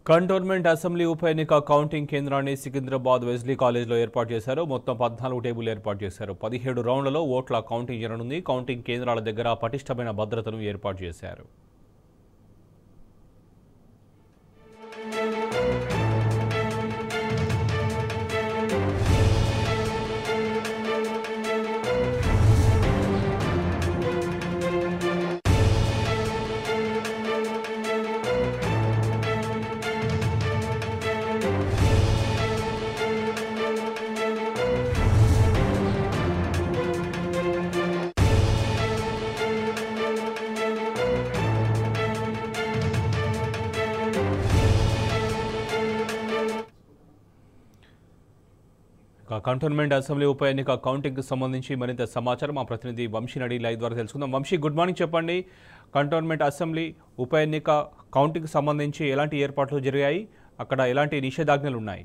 Cantonment assembly ఉప ఎన్నిక counting కేంద్రాన్ని సికింద్రాబాద్ వెస్లీ కాలేజ్లో ఏర్పాటు చేశారు. మొత్తం 14 టేబుల్ ఏర్పాటు చేశారు. 17 రౌండ్లలో ఓట్ల కౌంటింగ్ జరగనుంది. కౌంటింగ్ కేంద్రాల దగ్గర పటిష్టమైన భద్రతను ఏర్పాటు చేశారు. కంటోన్మెంట్ అసెంబ్లీ ఉప ఎన్నిక కౌంటింగ్కి సంబంధించి మరింత సమాచారం మా ప్రతినిధి వంశీ నడి లైవ్ ద్వారా తెలుసుకుందాం. Vamshi, good morning. చెప్పండి, కంటోన్మెంట్ అసెంబ్లీ ఉప ఎన్నిక కౌంటింగ్కి సంబంధించి ఎలాంటి ఏర్పాట్లు జరిగాయి, అక్కడ ఎలాంటి నిషేధాజ్ఞలు ఉన్నాయి?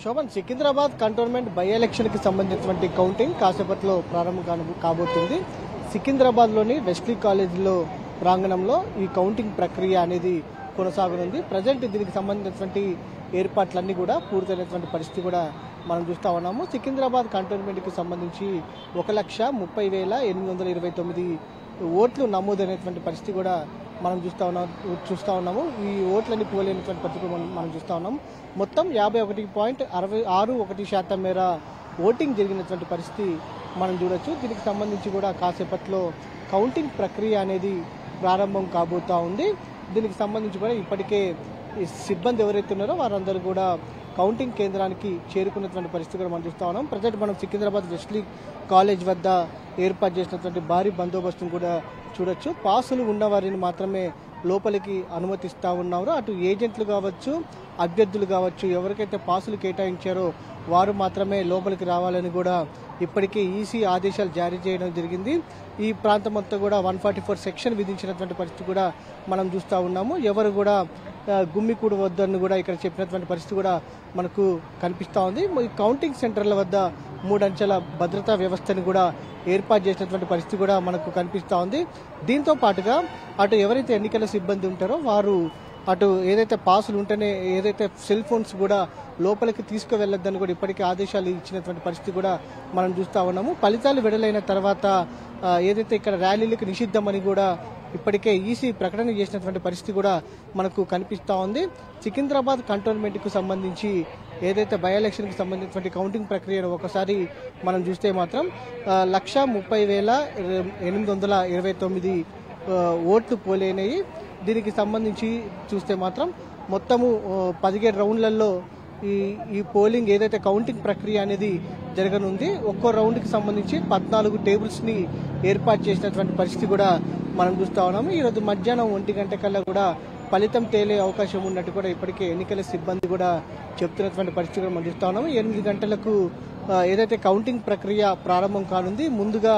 శోభన్, సికింద్రాబాద్ కంటోన్మెంట్ బై ఎలక్షన్కి సంబంధించినటువంటి కౌంటింగ్ కాసేపట్లో ప్రారంభం కాబోతుంది. సికింద్రాబాద్లోని వెస్లీ కాలేజీలో ప్రాంగణంలో ఈ కౌంటింగ్ ప్రక్రియ అనేది కొనసాగనుంది. ప్రజెంట్ దీనికి సంబంధించినటువంటి ఏర్పాట్లన్నీ కూడా పూర్తయినటువంటి పరిస్థితి కూడా మనం చూస్తూ ఉన్నాము. సికింద్రాబాద్ కంటోన్మెంట్కి సంబంధించి 1,30,829 ఓట్లు నమోదైనటువంటి పరిస్థితి కూడా మనం చూస్తూ ఉన్నాము. ఈ ఓట్లన్నీ పోలైనటువంటి పరిస్థితి మనం చూస్తూ ఉన్నాము. మొత్తం 51.61% మేర ఓటింగ్ జరిగినటువంటి పరిస్థితి మనం చూడొచ్చు. దీనికి సంబంధించి కూడా కాసేపట్లో కౌంటింగ్ ప్రక్రియ అనేది ప్రారంభం కాబోతూ ఉంది. దీనికి సంబంధించి కూడా ఇప్పటికే సిబ్బంది ఎవరైతే ఉన్నారో వారందరూ కూడా కౌంటింగ్ కేంద్రానికి చేరుకున్నటువంటి పరిస్థితి కూడా మనం చూస్తూ ఉన్నాం. ప్రజెంట్ మనం సికింద్రాబాద్ వెస్లీ కాలేజ్ వద్ద ఏర్పాటు చేసినటువంటి భారీ బందోబస్తును కూడా చూడొచ్చు. పాసులు ఉన్న వారిని మాత్రమే లోపలికి అనుమతిస్తూ ఉన్నారు. అటు ఏజెంట్లు కావచ్చు, అభ్యర్థులు కావచ్చు, ఎవరికైతే పాసులు కేటాయించారో వారు మాత్రమే లోపలికి రావాలని కూడా ఇప్పటికే ఈసీ ఆదేశాలు జారీ చేయడం జరిగింది. ఈ ప్రాంతం అంతా కూడా 144 సెక్షన్ విధించినటువంటి పరిస్థితి కూడా మనం చూస్తూ ఉన్నాము. ఎవరు కూడా గుమ్మికూడు వద్దని కూడా ఇక్కడ చెప్పినటువంటి పరిస్థితి కూడా మనకు కనిపిస్తూ ఉంది. ఈ కౌంటింగ్ సెంటర్ల వద్ద 3 అంచెల భద్రతా వ్యవస్థను కూడా ఏర్పాటు చేసినటువంటి పరిస్థితి కూడా మనకు కనిపిస్తూ ఉంది. దీంతో పాటుగా అటు ఎవరైతే ఎన్నికల సిబ్బంది ఉంటారో వారు అటు ఏదైతే పాసులు ఉంటేనే ఏదైతే సెల్ ఫోన్స్ కూడా లోపలికి తీసుకువెళ్ళొద్దని కూడా ఇప్పటికే ఆదేశాలు ఇచ్చినటువంటి పరిస్థితి కూడా మనం చూస్తూ ఉన్నాము. ఫలితాలు విడుదలైన తర్వాత ఏదైతే ఇక్కడ ర్యాలీలకు నిషిద్ధమని కూడా ఇప్పటికే ఈసీ ప్రకటన చేసినటువంటి పరిస్థితి కూడా మనకు కనిపిస్తూ ఉంది. సికింద్రాబాద్ కంటోన్మెంట్కు సంబంధించి ఏదైతే బై ఎలక్షన్కి సంబంధించినటువంటి కౌంటింగ్ ప్రక్రియను ఒకసారి మనం చూస్తే మాత్రం 1,30,829 ఓట్లు పోలైనవి. దీనికి సంబంధించి చూస్తే మాత్రం మొత్తము 17 రౌండ్లలో ఈ పోలింగ్ ఏదైతే కౌంటింగ్ ప్రక్రియ అనేది జరగనుంది. ఒక్కో రౌండ్కి సంబంధించి 14 టేబుల్స్ని ఏర్పాటు చేసినటువంటి పరిస్థితి కూడా మనం చూస్తూ ఉన్నాము. ఈరోజు మధ్యాహ్నం 1 గంట కల్లా కూడా ఫలితం తేలే అవకాశం ఉన్నట్టు కూడా ఇప్పటికే ఎన్నికల సిబ్బంది కూడా చెప్తున్నటువంటి పరిస్థితి కూడా మనం చూస్తూ ఉన్నాము. 8 గంటలకు ఏదైతే కౌంటింగ్ ప్రక్రియ ప్రారంభం కానుంది. ముందుగా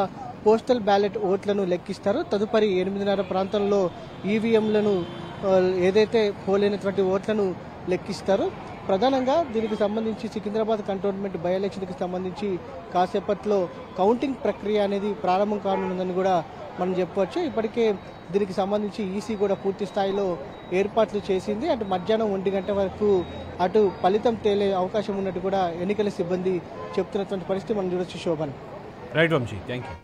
పోస్టల్ బ్యాలెట్ ఓట్లను లెక్కిస్తారు. తదుపరి 8:30 ప్రాంతంలో ఈవీఎంలను ఏదైతే పోలైనటువంటి ఓట్లను లెక్కిస్తారు. ప్రధానంగా దీనికి సంబంధించి సికింద్రాబాద్ కంటోన్మెంట్ బై ఎలక్షన్కి సంబంధించి కాసేపట్లో కౌంటింగ్ ప్రక్రియ అనేది ప్రారంభం కానుందని కూడా మనం చెప్పవచ్చు. ఇప్పటికే దీనికి సంబంధించి ఈసీ కూడా పూర్తి స్థాయిలో ఏర్పాట్లు చేసింది. అటు మధ్యాహ్నం 1 గంట వరకు అటు ఫలితం తేలే అవకాశం ఉన్నట్టు కూడా ఎన్నికల సిబ్బంది చెప్తున్నటువంటి పరిస్థితి మనం చూడొచ్చు. Shobhan. Right Vamshi, thank you.